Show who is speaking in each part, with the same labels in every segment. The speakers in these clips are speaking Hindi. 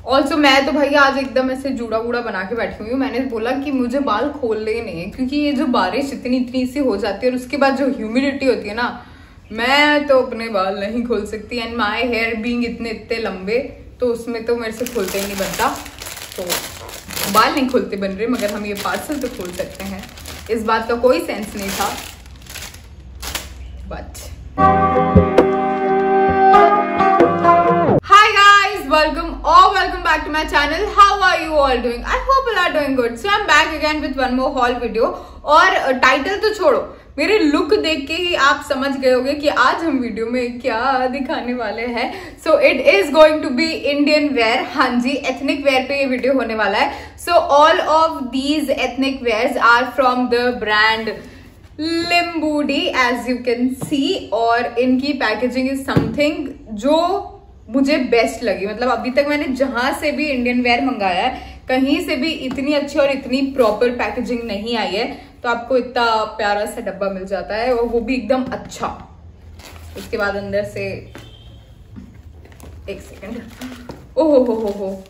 Speaker 1: ऑल्सो मैं तो भैया आज एकदम ऐसे जूड़ा वूड़ा बना के बैठी हुई हूँ। मैंने बोला कि मुझे बाल खोलने ही नहीं है, क्योंकि ये जो बारिश इतनी सी हो जाती है और उसके बाद जो ह्यूमिडिटी होती है ना, मैं तो अपने बाल नहीं खोल सकती। एंड माई हेयर बीइंग इतने लंबे, तो उसमें तो मेरे से खोलते ही नहीं बनता। तो बाल नहीं खोलते बन रहे, मगर हम ये पार्सल तो खोल सकते हैं। इस बात का कोई सेंस नहीं था, but welcome back to my channel. How are you all doing? I hope you are doing good. So I'm back again with one more haul video. और टाइटल तो छोड़ो, मेरे लुक देख के ही आप समझ गए होंगे कि आज हम वीडियो में क्या दिखाने वाले हैं। So it is going to be Indian wear. हाँ जी, एथनिक वेयर पे ये वीडियो होने वाला है। So all of these ethnic wears are from the brand Limbudi, as you can see. और इनकी पैकेजिंग इज समथिंग जो मुझे बेस्ट लगी। मतलब अभी तक मैंने जहां से भी इंडियन वेयर मंगाया है, कहीं से भी इतनी अच्छी और इतनी प्रॉपर पैकेजिंग नहीं आई है। तो आपको इतना प्यारा सा डब्बा मिल जाता है, और वो भी एकदम अच्छा। उसके बाद अंदर से एक सेकंड, ओहो हो,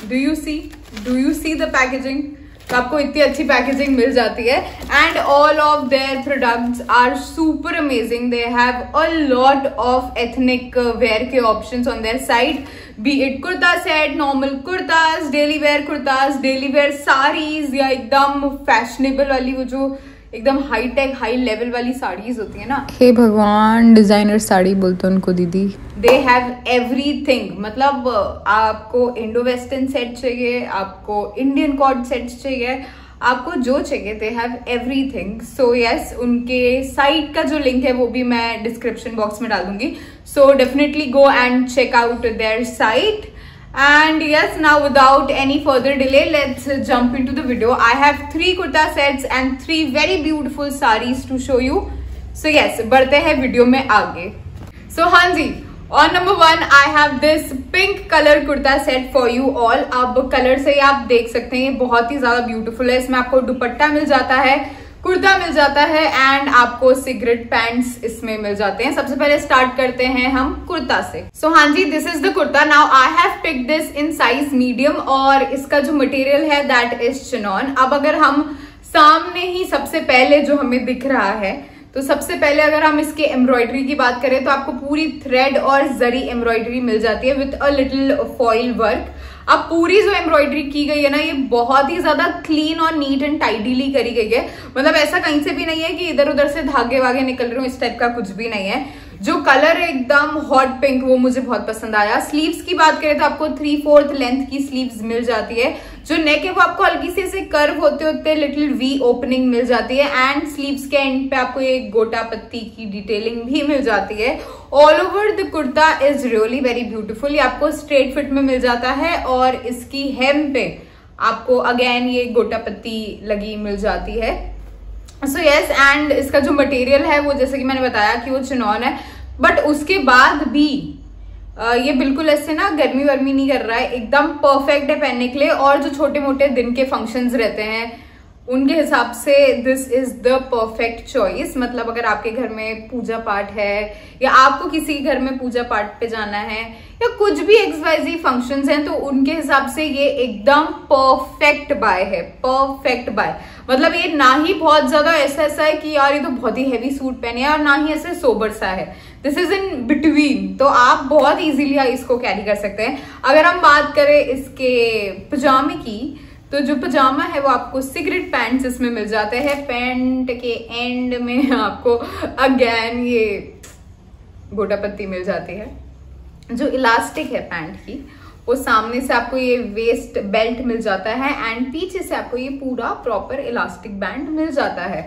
Speaker 1: do you see the packaging? तो आपको इतनी अच्छी पैकेजिंग मिल जाती है। And all of their products are super amazing. They have a lot of ethnic wear के options on their site, be it kurta set, normal kurtas, daily wear saris, या एकदम फैशनेबल वाली वो जो एकदम हाईटेक हाई लेवल वाली साड़ीज होती है ना। हे भगवान, डिजाइनर साड़ी बोलते हैं उनको दीदी। They have everything. मतलब आपको इंडो वेस्टर्न सेट चाहिए, आपको इंडियन कॉर्ड सेट्स चाहिए, आपको जो चाहिए, they have everything. So yes, उनके साइट का जो लिंक है वो भी मैं डिस्क्रिप्शन बॉक्स में डाल दूंगी। So definitely go and check out their site. And yes, now without any further delay, let's jump into the video. I have 3 kurta sets and 3 very beautiful sarees to show you. So yes, बढ़ते हैं वीडियो में आगे. So हाँ जी, on number 1 I have this pink color kurta set for you all. अब कलर से ही आप देख सकते हैं ये बहुत ही ज्यादा ब्यूटीफुल है। इसमें आपको दुपट्टा मिल जाता है, कुर्ता मिल जाता है, एंड आपको सिगरेट पैंट्स इसमें मिल जाते हैं। सबसे पहले स्टार्ट करते हैं हम कुर्ता से। सो हाँ जी, this is the kurta. Now I have picked this in size medium, और इसका जो मटेरियल है दैट इज चिनॉन। अब अगर हम सामने ही सबसे पहले जो हमें दिख रहा है, तो सबसे पहले अगर हम इसके एम्ब्रॉयडरी की बात करें तो आपको पूरी थ्रेड और जरी एम्ब्रॉयडरी मिल जाती है with a little foil work. अब पूरी जो एम्ब्रॉयडरी की गई है ना, ये बहुत ही ज्यादा क्लीन और नीट एंड टाइडीली करी गई है। मतलब ऐसा कहीं से भी नहीं है कि इधर उधर से धागे वागे निकल रहे हो, इस टाइप का कुछ भी नहीं है। जो कलर है एकदम हॉट पिंक, वो मुझे बहुत पसंद आया। स्लीव्स की बात करें तो आपको 3/4 लेंथ की स्लीव्स मिल जाती है। जो नेक है वो आपको हल्की से ऐसे कर्व होते होते लिटिल वी ओपनिंग मिल जाती है, एंड स्लीव्स के एंड पे आपको ये गोटा पत्ती की डिटेलिंग भी मिल जाती है। All over the kurta is really very beautiful. ये आपको स्ट्रेट फिट में मिल जाता है, और इसकी हेम पे आपको अगेन ये गोटा पत्ती लगी मिल जाती है। सो यस, एंड इसका जो मटेरियल है वो जैसे कि मैंने बताया कि वो चिनॉन है, बट उसके बाद भी ये बिल्कुल ऐसे ना गर्मी वर्मी नहीं कर रहा है, एकदम परफेक्ट है पहनने के लिए। और जो छोटे मोटे दिन के फंक्शंस रहते हैं उनके हिसाब से this is the perfect choice. मतलब अगर आपके घर में पूजा पाठ है, या आपको किसी घर में पूजा पाठ पे जाना है, या कुछ भी XYZ फंक्शंस हैं, तो उनके हिसाब से ये एकदम परफेक्ट बाय है। परफेक्ट बाय मतलब ये ना ही बहुत ज्यादा ऐसा है कि यार ये तो बहुत ही हैवी सूट पहने है, और ना ही ऐसे सोबर सा है। दिस इज इन बिटवीन, तो आप बहुत इजीली इसको कैरी कर सकते हैं। अगर हम बात करें इसके पजामे की, तो जो पजामा है वो आपको सिगरेट पैंट्स इसमें मिल जाते हैं। पैंट के एंड में आपको अगेन ये गोटा पत्ती मिल जाती है। जो इलास्टिक है पैंट की, वो सामने से आपको ये वेस्ट बेल्ट मिल जाता है, एंड पीछे से आपको ये पूरा प्रॉपर इलास्टिक बैंड मिल जाता है।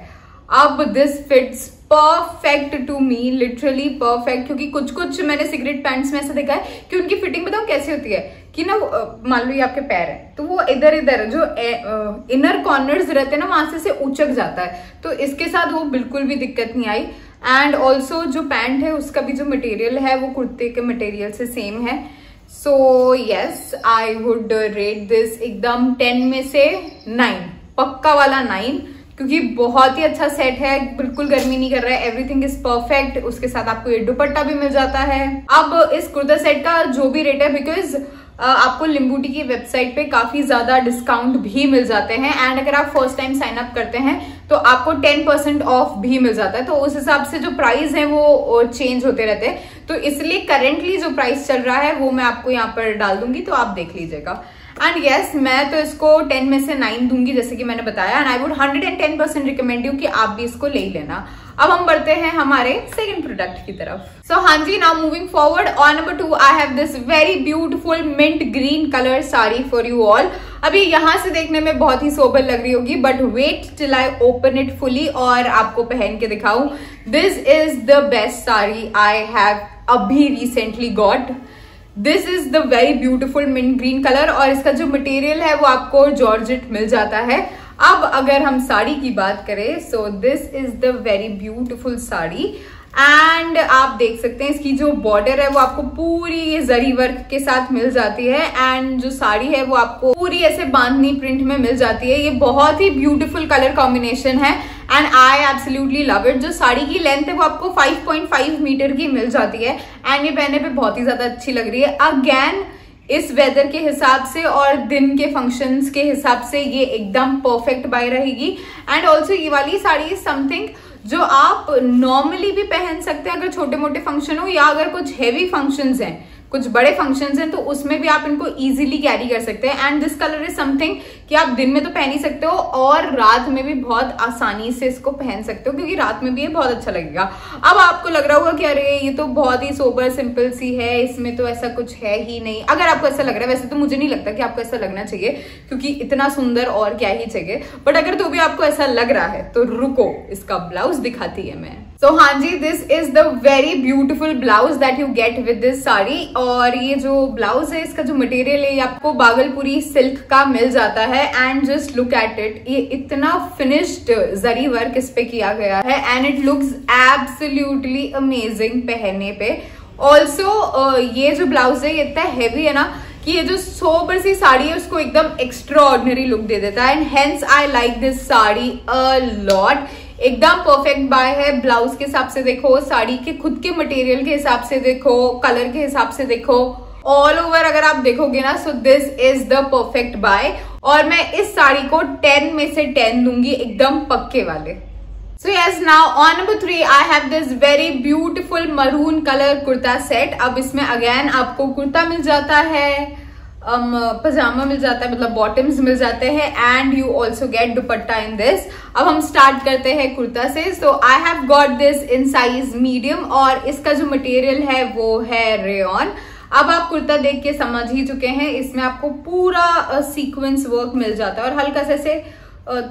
Speaker 1: अब this fits perfect to me, literally perfect. क्योंकि कुछ मैंने सिगरेट पैंट्स में ऐसा देखा है कि उनकी फिटिंग बताओ कैसी होती है कि ना, मान लो ये आपके पैर है तो वो इधर जो इनर कॉर्नर्स रहते हैं ना, वहां से उचक जाता है। तो इसके साथ वो बिल्कुल भी दिक्कत नहीं आई। एंड ऑल्सो जो पैंट है उसका भी जो मटेरियल है वो कुर्ते के मटेरियल से सेम है। So yes, I would rate this एकदम 10 में से 9, पक्का वाला 9। क्योंकि बहुत ही अच्छा सेट है, बिल्कुल गर्मी नहीं कर रहा है, एवरीथिंग इज परफेक्ट। उसके साथ आपको ये दुपट्टा भी मिल जाता है। अब इस कुर्ता सेट का जो भी रेट है, बिकॉज आपको लिम्बूटी की वेबसाइट पे काफी ज्यादा डिस्काउंट भी मिल जाते हैं, एंड अगर आप फर्स्ट टाइम साइन अप करते हैं तो आपको 10% ऑफ भी मिल जाता है। तो उस हिसाब से जो प्राइस है वो चेंज होते रहते हैं, तो इसलिए करेंटली जो प्राइस चल रहा है वो मैं आपको यहाँ पर डाल दूंगी, तो आप देख लीजिएगा। एंड यस, मैं तो इसको 10 में से 9 दूंगी, जैसे कि मैंने बताया, and I would 110% recommend you कि आप भी इसको ले ही लेना। अब हम बढ़ते हैं हमारे सेकंड प्रोडक्ट की तरफ। सो हाँ जी, now moving forward, on number 2 I have this very beautiful mint green colour sari for you all. अभी यहाँ से देखने में बहुत ही सोबर लग रही होगी, but wait till I open it fully और आपको पहन के दिखाऊं। This is the best sari I have अभी recently got. This is the very beautiful mint green colour, और इसका जो मटेरियल है वो आपको जॉर्जेट मिल जाता है। अब अगर हम साड़ी की बात करें, सो this is the very beautiful sari, and आप देख सकते हैं इसकी जो बॉर्डर है वो आपको पूरी जरी वर्क के साथ मिल जाती है, एंड जो साड़ी है वो आपको पूरी ऐसे बांधनी प्रिंट में मिल जाती है। ये बहुत ही ब्यूटीफुल कलर कॉम्बिनेशन है, and I absolutely love it. जो साड़ी की लेंथ है वो आपको 5.5 मीटर की मिल जाती है, एंड ये पहनने पे बहुत ही ज्यादा अच्छी लग रही है। अगेन इस वेदर के हिसाब से और दिन के फंक्शंस के हिसाब से ये एकदम परफेक्ट बाय रहेगी। एंड ऑल्सो ये वाली साड़ी इज समथिंग जो आप नॉर्मली भी पहन सकते हैं अगर छोटे मोटे फंक्शन हो, या अगर कुछ हैवी फंक्शंस हैं, कुछ बड़े फंक्शंस हैं, तो उसमें भी आप इनको इजीली कैरी कर सकते हैं। And this colour is something कि आप दिन में तो पहन ही सकते हो और रात में भी बहुत आसानी से इसको पहन सकते हो, क्योंकि रात में भी ये बहुत अच्छा लगेगा। अब आपको लग रहा होगा कि अरे ये तो बहुत ही सोबर सिंपल सी है, इसमें तो ऐसा कुछ है ही नहीं। अगर आपको ऐसा लग रहा है, वैसे तो मुझे नहीं लगता कि आपको ऐसा लगना चाहिए, क्योंकि इतना सुंदर और क्या ही चाहिए, बट अगर तो भी आपको ऐसा लग रहा है तो रुको, इसका ब्लाउज दिखाती है मैं। सो हाँ जी, this is the very beautiful blouse that you get with this sari. और ये जो ब्लाउज है, इसका जो मटेरियल है, ये आपको बागलपुरी सिल्क का मिल जाता है, and just look at it, ये इतना फिनिश्ड जरी वर्क इस पे किया गया है, and it looks absolutely amazing पहनने पे। ऑल्सो ये जो ब्लाउज है ये इतना हैवी है ना कि ये जो सोबर सी साड़ी है उसको एकदम एक्स्ट्रा ऑर्डिनरी लुक दे देता है, and hence I like this sari a lot. एकदम परफेक्ट बाय है। ब्लाउज के हिसाब से देखो, साड़ी के खुद के मटेरियल के हिसाब से देखो, कलर के हिसाब से देखो, ऑल ओवर अगर आप देखोगे ना, so this is the perfect buy. और मैं इस साड़ी को 10 में से 10 दूंगी, एकदम पक्के वाले। So yes, now on number 3 I have this very beautiful maroon colour kurta set. अब इसमें अगेन आपको कुर्ता मिल जाता है, पजामा मिल जाता है, मतलब बॉटम्स मिल जाते हैं, and you also get dupatta in this. अब हम स्टार्ट करते हैं कुर्ता से। So I have got this in size medium, और इसका जो मटेरियल है वो है रेयॉन। अब आप कुर्ता देख के समझ ही चुके हैं, इसमें आपको पूरा सीक्वेंस वर्क मिल जाता है, और हल्का से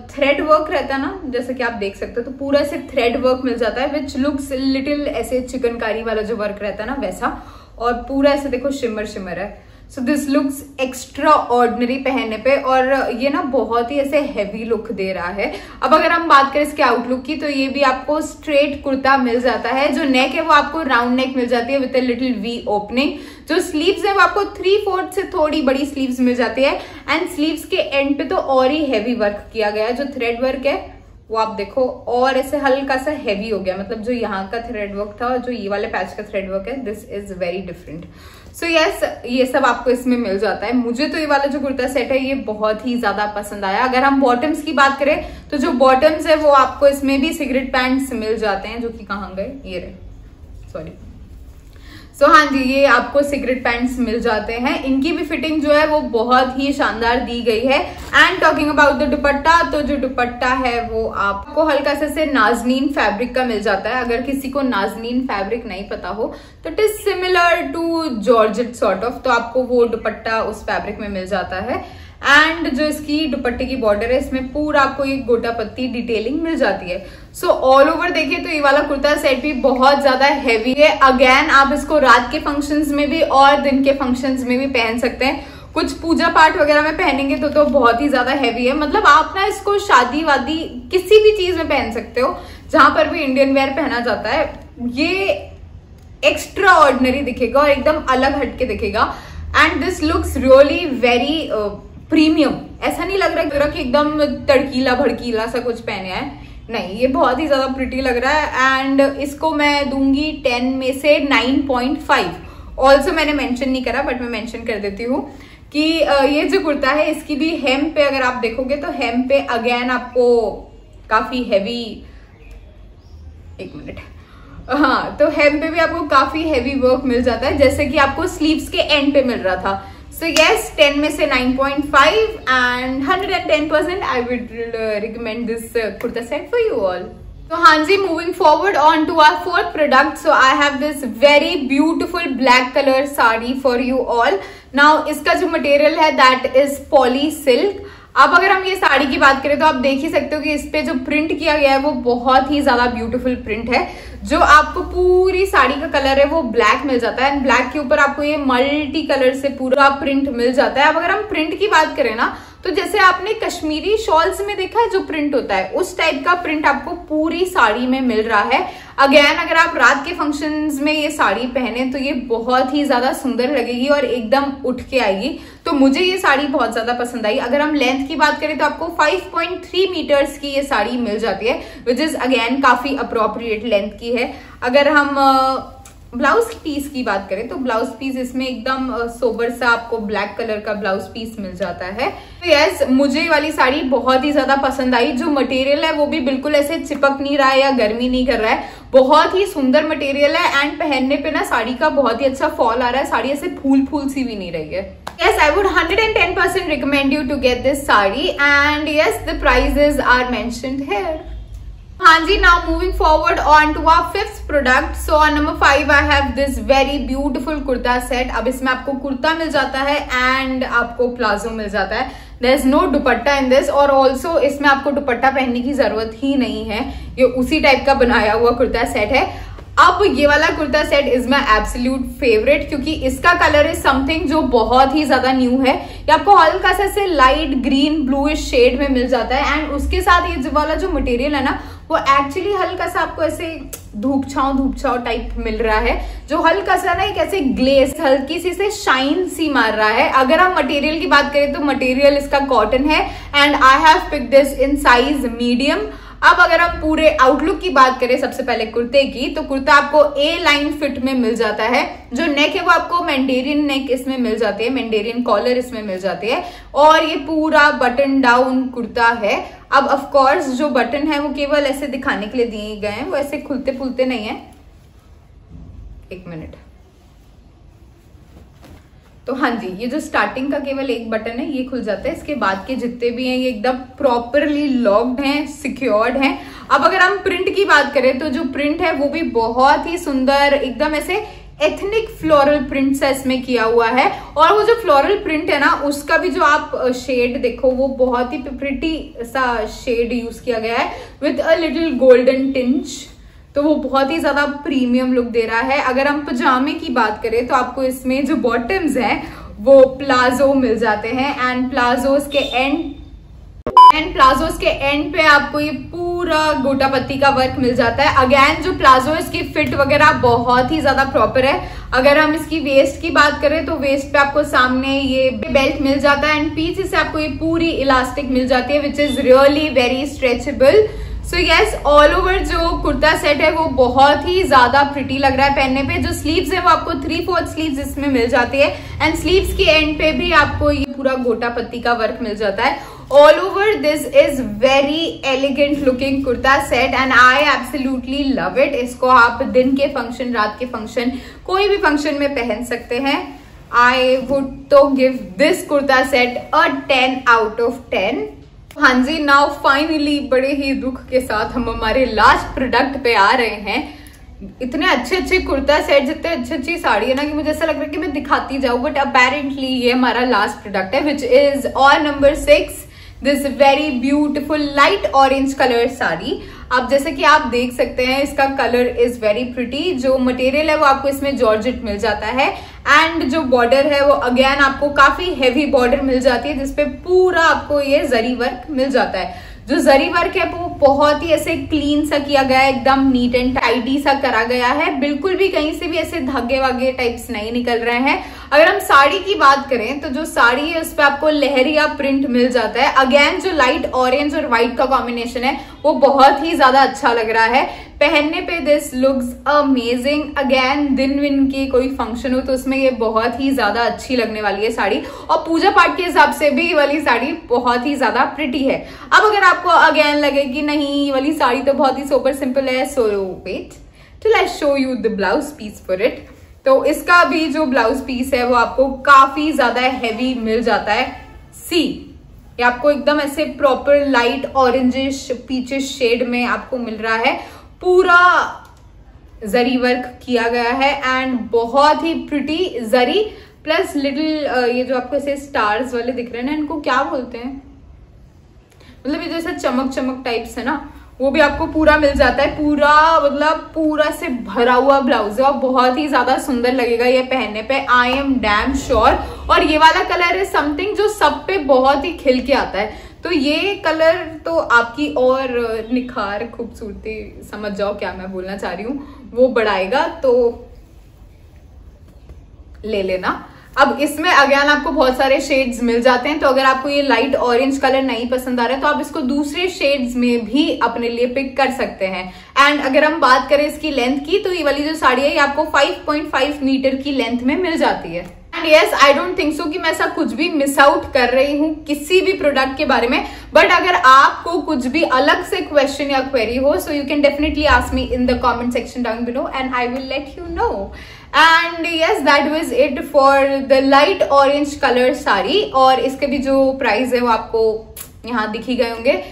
Speaker 1: थ्रेड वर्क रहता है ना, जैसे कि आप देख सकते हो, तो पूरा से थ्रेड वर्क मिल जाता है, विच लुक्स लिटिल ऐसे चिकनकारी वाला जो वर्क रहता है ना वैसा, और पूरा ऐसे देखो शिमर शिमर है। So this looks extra ordinary पहनने पे, और ये ना बहुत ही ऐसे हैवी लुक दे रहा है। अब अगर हम बात करें इसके आउटलुक की, तो ये भी आपको स्ट्रेट कुर्ता मिल जाता है। जो नेक है वो आपको राउंड नेक मिल जाती है with a little V opening. जो स्लीव्स है वो आपको 3/4 से थोड़ी बड़ी स्लीव्स मिल जाती है, एंड स्लीव्स के एंड पे तो और ही हैवी वर्क किया गया है। जो थ्रेड वर्क है वो आप देखो, और ऐसे हल्का सा हैवी हो गया, मतलब जो यहाँ का थ्रेड वर्क था और जो ये वाले पैच का थ्रेड वर्क है, this is very different. So yes, ये सब आपको इसमें मिल जाता है। मुझे तो ये वाला जो कुर्ता सेट है ये बहुत ही ज्यादा पसंद आया। अगर हम बॉटम्स की बात करें, तो जो बॉटम्स है वो आपको इसमें भी सिगरेट पैंट्स मिल जाते हैं, जो कि कहाँ गए, ये रहे, सॉरी। सो हाँ जी, ये आपको सिगरेट पैंट्स मिल जाते हैं। इनकी भी फिटिंग जो है वो बहुत ही शानदार दी गई है। एंड टॉकिंग अबाउट द दुपट्टा, तो जो दुपट्टा है वो आपको हल्का से नाजनीन फैब्रिक का मिल जाता है। अगर किसी को नाजनीन फैब्रिक नहीं पता हो तो it is similar to georgette sort of, तो आपको वो दुपट्टा उस फैब्रिक में मिल जाता है। एंड जो इसकी दुपट्टे की बॉर्डर है, इसमें पूरा आपको एक गोटा पत्ती डिटेलिंग मिल जाती है। सो ऑल ओवर देखिए तो ये वाला कुर्ता सेट भी बहुत ज्यादा हैवी है। अगेन आप इसको रात के फंक्शंस में भी और दिन के फंक्शंस में भी पहन सकते हैं। कुछ पूजा पाठ वगैरह में पहनेंगे तो बहुत ही ज्यादा हैवी है। मतलब आप ना इसको शादी वादी किसी भी चीज में पहन सकते हो, जहां पर भी इंडियन वेयर पहना जाता है। ये एक्स्ट्रा ऑर्डिनरी दिखेगा और एकदम अलग हटके दिखेगा। And this looks really very premium ऐसा नहीं लग रहा कि एकदम तड़कीला भड़कीला सा कुछ पहने है, नहीं, ये बहुत ही ज्यादा प्रिटी लग रहा है। एंड इसको मैं दूंगी 10 में से 9.5। ऑल्सो मैंने मेंशन नहीं करा बट मैं मेंशन कर देती हूँ कि ये जो कुर्ता है इसकी भी हेम पे अगर आप देखोगे तो हेम पे अगेन आपको काफी हैवी, एक मिनट, हाँ, तो हेम पे भी आपको काफी हैवी वर्क मिल जाता है जैसे कि आपको स्लीव्स के एंड पे मिल रहा था। सो यस, 10 में से 9.5 and 110% I would recommend this kurta set for you all. तो हाँ जी, moving forward on to our fourth product. So I have this very beautiful black colour sari for you all. Now इसका जो मटेरियल है दैट इज पॉली सिल्क। अब अगर हम ये साड़ी की बात करें तो आप देख ही सकते हो कि इस पे जो प्रिंट किया गया है वो बहुत ही ज्यादा ब्यूटीफुल प्रिंट है। जो आपको पूरी साड़ी का कलर है वो ब्लैक मिल जाता है एंड ब्लैक के ऊपर आपको ये मल्टी कलर से पूरा प्रिंट मिल जाता है। अब अगर हम प्रिंट की बात करें ना तो जैसे आपने कश्मीरी शॉल्स में देखा है जो प्रिंट होता है, उस टाइप का प्रिंट आपको पूरी साड़ी में मिल रहा है। अगेन अगर आप रात के फंक्शंस में ये साड़ी पहने तो ये बहुत ही ज्यादा सुंदर लगेगी और एकदम उठ के आएगी। तो मुझे ये साड़ी बहुत ज्यादा पसंद आई। अगर हम लेंथ की बात करें तो आपको 5.3 मीटर्स की ये साड़ी मिल जाती है विच इज अगेन काफी अप्रोप्रिएट लेंथ की है। अगर हम ब्लाउज पीस की बात करें तो ब्लाउज पीस इसमें एकदम सोबर सा आपको ब्लैक कलर का ब्लाउज पीस मिल जाता है। तो यस, मुझे ये वाली साड़ी बहुत ही ज्यादा पसंद आई। जो मटेरियल है वो भी बिल्कुल ऐसे चिपक नहीं रहा है या गर्मी नहीं कर रहा है, बहुत ही सुंदर मटेरियल है एंड पहनने पे ना साड़ी का बहुत ही अच्छा फॉल आ रहा है। साड़ी ऐसे फूल फूल सी भी नहीं रही है। Yes, I would 110% recommend you to get this sari and yes, the prices are mentioned here. हाँ जी, now moving forward on to our fifth product. So on number 5 I have this very beautiful kurta set. अब इसमें आपको कुर्ता मिल जाता है एंड आपको प्लाजो मिल जाता है। There is no dupatta in this और also इसमें आपको दुपट्टा पहनने की जरूरत ही नहीं है। ये उसी टाइप का बनाया हुआ कुर्ता सेट है। अब ये वाला kurta set is my absolute favourite क्योंकि इसका कलर इज समथिंग जो बहुत ही ज्यादा न्यू है। ये आपको हल्का सा से लाइट ग्रीन ब्लूइश शेड में मिल जाता है एंड उसके साथ ये वाला जो मटेरियल है ना वो एक्चुअली हल्का सा आपको ऐसे धूप छांव टाइप मिल रहा है, जो हल्का सा ना एक ऐसे ग्लेस हल्की सी से शाइन सी मार रहा है। अगर हम मटेरियल की बात करें तो मटेरियल इसका कॉटन है and I have picked this in size medium. अब अगर हम पूरे आउटलुक की बात करें सबसे पहले कुर्ते की, तो कुर्ता आपको ए लाइन फिट में मिल जाता है। जो नेक है वो आपको मैंडेरियन नेक इसमें मिल जाती है, मैंडेरियन कॉलर इसमें मिल जाती है और ये पूरा बटन डाउन कुर्ता है। अब ऑफ कोर्स जो बटन है वो केवल ऐसे दिखाने के लिए दिए गए हैं, वो ऐसे खुलते फुलते नहीं है। एक मिनट, तो हाँ जी, ये जो स्टार्टिंग का केवल एक बटन है ये खुल जाता है। इसके बाद के जितने भी हैं ये एकदम प्रॉपरली लॉक्ड हैं, सिक्योर्ड हैं। अब अगर हम प्रिंट की बात करें तो जो प्रिंट है वो भी बहुत ही सुंदर, एकदम ऐसे एथनिक फ्लोरल प्रिंट सा इसमें किया हुआ है और वो जो फ्लोरल प्रिंट है ना उसका भी जो आप शेड देखो वो बहुत ही प्रिटी सा शेड यूज किया गया है with a little golden tinge, तो वो बहुत ही ज्यादा प्रीमियम लुक दे रहा है। अगर हम पजामे की बात करें तो आपको इसमें जो बॉटम्स हैं वो प्लाजो मिल जाते हैं एंड प्लाजोस के एंड पे आपको ये पूरा गोटा पत्ती का वर्क मिल जाता है। अगेन जो प्लाजो इसकी फिट वगैरह बहुत ही ज्यादा प्रॉपर है। अगर हम इसकी वेस्ट की बात करें तो वेस्ट पे आपको सामने ये बेल्ट मिल जाता है एंड पीछे से आपको ये पूरी इलास्टिक मिल जाती है which is really very stretchable. So yes, all over जो कुर्ता सेट है वो बहुत ही ज्यादा प्रिटी लग रहा है पहनने पे। जो स्लीव्स है वो आपको 3/4 स्लीव्स इसमें मिल जाती है एंड स्लीव्स के एंड पे भी आपको ये पूरा गोटा पत्ती का वर्क मिल जाता है। All over this is very elegant looking kurta set and I absolutely love it. इसको आप दिन के फंक्शन, रात के फंक्शन, कोई भी फंक्शन में पहन सकते हैं। आई वुड तो give this kurta set a 10 out of 10। हाँ जी, नाउ फाइनली बड़े ही दुख के साथ हम हमारे लास्ट प्रोडक्ट पे आ रहे हैं। इतने अच्छे अच्छे कुर्ता सेट, जितने अच्छी साड़ी है ना कि मुझे ऐसा लग रहा है कि मैं दिखाती जाऊं, बट अपेरेंटली ये हमारा लास्ट प्रोडक्ट है which is on number 6 this very beautiful light orange colour sari. अब जैसे कि आप देख सकते हैं इसका कलर इज वेरी प्रिटी। जो मटेरियल है वो आपको इसमें जॉर्जेट मिल जाता है एंड जो बॉर्डर है वो अगेन आपको काफी हेवी बॉर्डर मिल जाती है जिसपे पूरा आपको ये जरी वर्क मिल जाता है। जो जरी वर्क है वो बहुत ही ऐसे क्लीन सा किया गया है, एकदम नीट एंड टाइडी सा करा गया है, बिल्कुल भी कहीं से भी ऐसे धागे वागे टाइप्स नहीं निकल रहे हैं। अगर हम साड़ी की बात करें तो जो साड़ी है उस पर आपको लहरिया प्रिंट मिल जाता है। अगेन जो लाइट ऑरेंज और व्हाइट का कॉम्बिनेशन है वो बहुत ही ज्यादा अच्छा लग रहा है पहनने पे। This looks amazing. अगेन दिन विन की कोई फंक्शन हो तो उसमें ये बहुत ही ज्यादा अच्छी लगने वाली है साड़ी, और पूजा पाठ के हिसाब से भी ये वाली साड़ी बहुत ही ज्यादा प्रिटी है। अब अगर आपको अगेन लगे कि नहीं ये वाली साड़ी तो बहुत ही सुपर सिंपल है, so wait till I show you the blouse piece for it. तो इसका भी जो ब्लाउज पीस है वो आपको काफी ज्यादा हैवी मिल जाता है। सी ये आपको एकदम ऐसे proper light orangish peachish shade में आपको मिल रहा है, पूरा जरी वर्क किया गया है एंड बहुत ही प्रिटी जरी प्लस लिटिल ये जो आपको ऐसे स्टार्स वाले दिख रहे हैं ना, इनको क्या बोलते हैं, मतलब ये जैसे चमक चमक टाइप्स है ना, वो भी आपको पूरा मिल जाता है। पूरा मतलब पूरा से भरा हुआ ब्लाउज है और बहुत ही ज्यादा सुंदर लगेगा ये पहनने पे, आई एम डैम श्योर। और ये वाला कलर है समथिंग जो सब पे बहुत ही खिल के आता है, तो ये कलर तो आपकी और निखार खूबसूरती समझ जाओ क्या मैं बोलना चाह रही हूँ वो बढ़ाएगा, तो ले लेना। अब इसमें अगेन आपको बहुत सारे शेड्स मिल जाते हैं, तो अगर आपको ये लाइट ऑरेंज कलर नहीं पसंद आ रहा है तो आप इसको दूसरे शेड्स में भी अपने लिए पिक कर सकते हैं। एंड अगर हम बात करें इसकी लेंथ की तो ये वाली जो साड़ी है ये आपको 5.5 मीटर की लेंथ में मिल जाती है। And yes I don't think so कि मैं ऐसा कुछ भी मिस आउट कर रही हूँ किसी भी प्रोडक्ट के बारे में, बट अगर आपको कुछ भी अलग से क्वेश्चन या क्वेरी हो so you can definitely ask me in the comment section down below and I will let you know. And yes that was it for the light orange colour sari, और इसके भी जो प्राइस है वो आपको यहाँ दिख ही गए होंगे।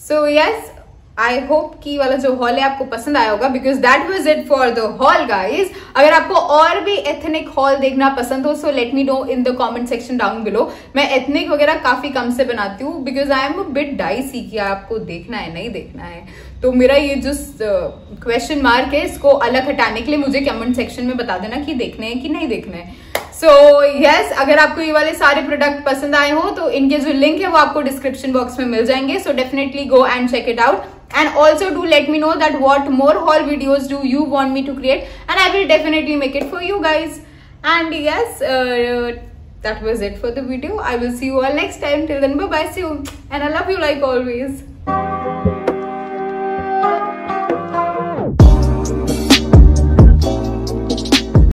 Speaker 1: सो यस आई होप कि वाला जो हॉल है आपको पसंद आया होगा, because that was it for the hall guys. अगर आपको और भी एथनिक हॉल देखना पसंद हो so let me know in the comment section down below. मैं एथनिक वगैरह काफी कम से बनाती हूँ because I am a bit dicey कि आपको देखना है नहीं देखना है, तो मेरा ये जो क्वेश्चन मार्क है इसको अलग हटाने के लिए मुझे कमेंट सेक्शन में बता देना कि देखने हैं कि नहीं देखना है। सो यस अगर आपको ये वाले सारे प्रोडक्ट पसंद आए हो तो इनके जो लिंक है वो आपको डिस्क्रिप्शन बॉक्स में मिल जाएंगे, so definitely go and check it out. And also do let me know that what more haul videos do you want me to create, and I will definitely make it for you guys. And yes, that was it for the video. I will see you all next time. Till then, bye bye, see you, and I love you like always.